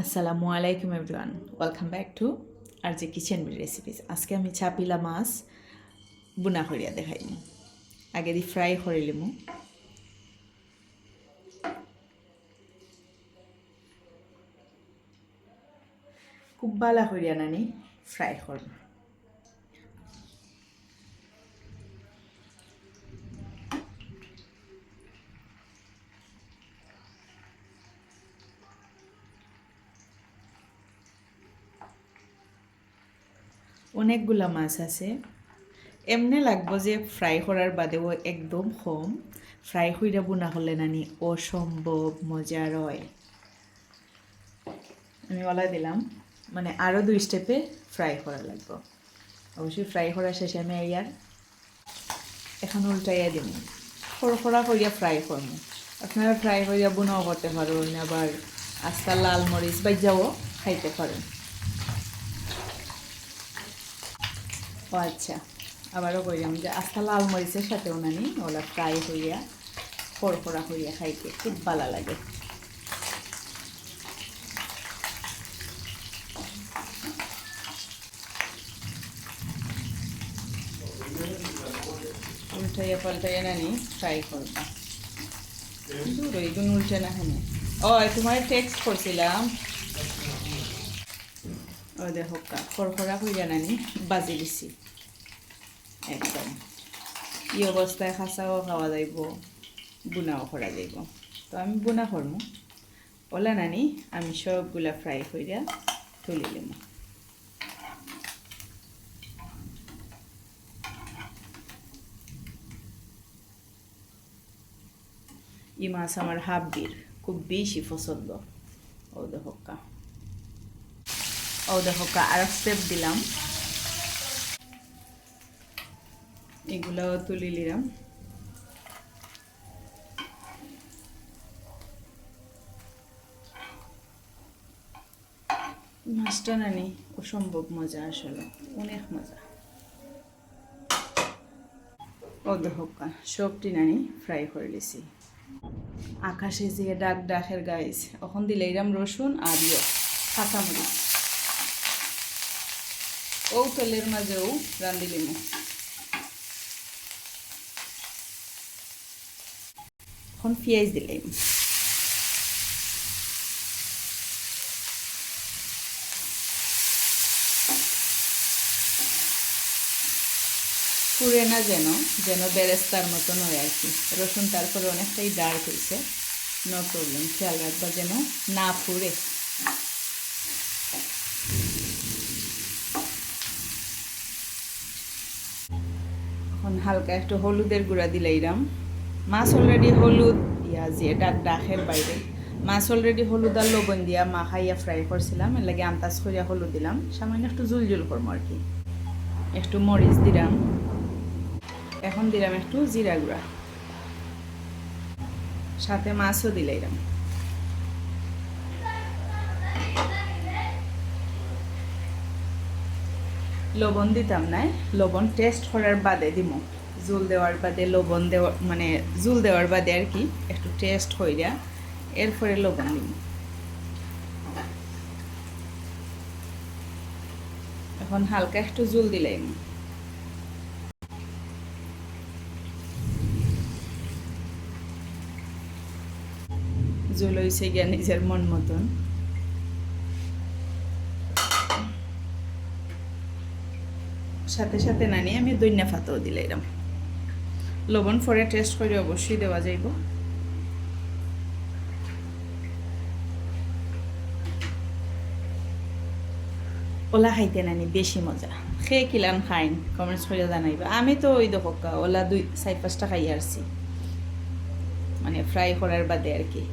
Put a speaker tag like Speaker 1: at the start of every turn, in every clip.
Speaker 1: আসসালামু আলাইকুম everyone, welcome back to আর যে কিচেন রেসিপিস। আজকে আমি চাপিলা মাছ বুনা করিয়া দেখাইমু। আগে দি ফ্রাই করিলিমু। খুব বালা করিয়া নানি ফ্রাই করব। অনেকগুলা মাছ আছে, এমনি লাগবো যে ফ্রাই করার বাদেও একদম কম। ফ্রাই কইরা বুনা করলে নানি অসম্ভব মজার হয়। আমি বলা দিলাম মানে আরও 2 স্টেপে ফ্রাই করা লাগবে। অবশ্যই ফ্রাই করা শেষে আমি এখন উল্টাইয়া দিব, খড়খড়া করিয়া ফ্রাই করবো। আপনারা ফ্রাই করিয়া বুনাও করতে পারেন, আবার আজকাল লাল মরিচ বাইজাও খাইতে পারেন। ও আচ্ছা, আবারও কইলাম যে আজকাল লাল মরিচের সাথেও নানি ওলা ফ্রাই করিয়া খড়খড়া করিয়া খাইতে খুব ভালো লাগে। উল্টাইয়া পাল্টাইয়া নানি ফ্রাই করবা। দূর ওইগুলো উল্টে না খানে। ও তোমার টেক্সট করছিলাম, ও দেখো খড়খড়া করিয়া নানি বাজি দিছি একদম। এই অবস্থায় খাসাও খাওয়া যাইব, বুনাও করা যাইব। তো আমি বুনা করবো ওলা নানি, আমি সবগুলা ফ্রাই করিয়া তুলি লিম। এই মাছ আমার হাব্বির খুব বেশি পছন্দ। ও দেখোকা আর স্টেপ দিলাম, এগুলাও তুলি নিলাম। মাছটা নানি অসম্ভব মজা, আসলে অনেক মজা। ও দেখোকা সবটি নানি ফ্রাই করে লিছি। আকাশে যে ডাক ডাকের গাইস, এখন দিলে এরাম রসুন আর কাঁচামরিচ ও তেলের মাঝেও রান্ধিলিমু। এখন পেঁয়াজ দিলাম, পুড়ে না যেন যেন বেরেস্তার মতন হয় আর কি। রসুন তারপরে অনেকটাই ডার্ক হয়েছে, নো প্রবলেম, খেয়াল রাখবা যেন না পুড়ে। এখন হালকা একটু হলুদের গুঁড়া দিলাইরাম। মাছ অলরেডি হলুদ যে ডাকের বাইরে মাছ অলরেডি হলুদ আর লবণ দিয়া মাখাইয়া ফ্রাই করছিলাম, এর লাগে আন্দাজ করিয়া হলুদ দিলাম। সামান্য একটু জুল জুল করবো আর কি। একটু মরিচ দিলাম, এখন দিলাম একটু জিরা গুঁড়া, সাথে মাছও দিলাইরাম। লবণ দিতাম না, লবণ টেস্ট করার বাদে দিব। জুল দেওয়ার বাদে লবণ দেওয়া মানে জুল দেওয়ার বাদে আর কি একটু টেস্ট হইয়া এরপরে লবণ দিব। এখন হালকা একটু জুল দিলাম। জুল হয়েছে গিয়া নিজের মন মতন। সাথে সাথে নানি আমি দইন্যা ফাতাও দিলাম। লবণ পরে টেস্ট করে অবশ্যই দেওয়া যাইব। ওলা খাইতে নানি বেশি মজা। খেয়ে কিলান খাইন কমেন্টস করে জানাইবা। আমি তো ওই দোকা ওলা 4-5টা খাই আসছি, মানে ফ্রাই করার বাদে আর কি।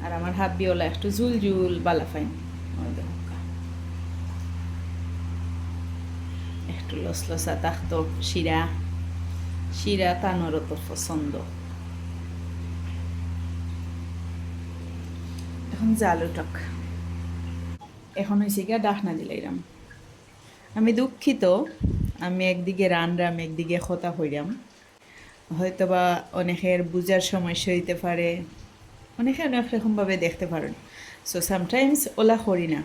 Speaker 1: আর আমার হাব্বি ওলা একটু জুল জুল বালা ফাইন। ওই দোকা একটু লসলসা থাকতো, শিরা শিরা তানোরও তো পছন্দ। এখন জালুটক, এখন হয়েছে গিয়া ডাকনা দিলাইরাম। আমি দুঃখিত, আমি একদিকে রানরাম একদিকে কথা হইরাম, হয়তোবা অনেকের বুঝার সমস্যা হইতে পারে, অনেকে অনেক রকমভাবে দেখতে পারেন। সো সামটাইমস ওলা করি না,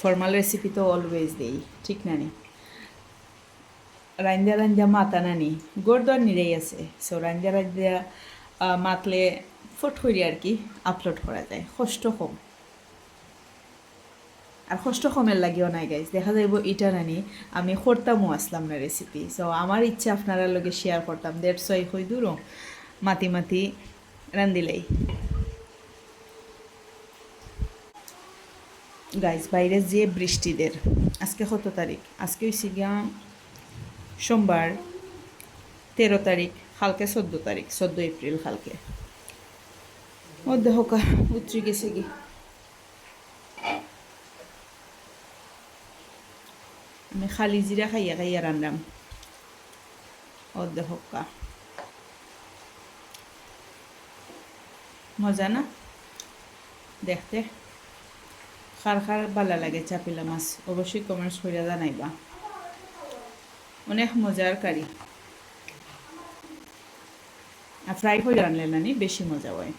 Speaker 1: ফর্মাল রেসিপি তো অলওয়েজ দেই, ঠিক না নি? রান্দিয়া রান্দিয়া মাতা নানি গোরদর নিরেই আছে। সো রান্দিয়া রান্দিয়া মাতলে ফট করি আর কি আপলোড করা যায়, কষ্ট কম। আর কষ্ট কমের লাগিও নাই গাইজ, দেখা যাইব এটা নানি আমি করতামও আসলাম না রেসিপি। সো আমার ইচ্ছা আপনারা লগে শেয়ার করতাম, দেড়শো হই দূরও মাতি মাতি রান্দিলেই। গাইজ বাইরে যে বৃষ্টিদের, আজকে কত তারিখ? আজকে হয়েছে গিয়া সোমবার 13 তারিখ, কালকে 14 তারিখ, 14 এপ্রিল কালকে। ও দেহকা উতরি গেছে কি। আমি খালি জিরা খাইয়া খাইয়া রান্নাম। ও দেহকা মজা না দেখতে? খার খার ভালো লাগে চাপিলা মাছ? অবশ্যই কমেন্টস করে জানাইবা। অনেক মজার কারি, আর ফ্রাই করে রানলে নানি বেশি মজা হয়।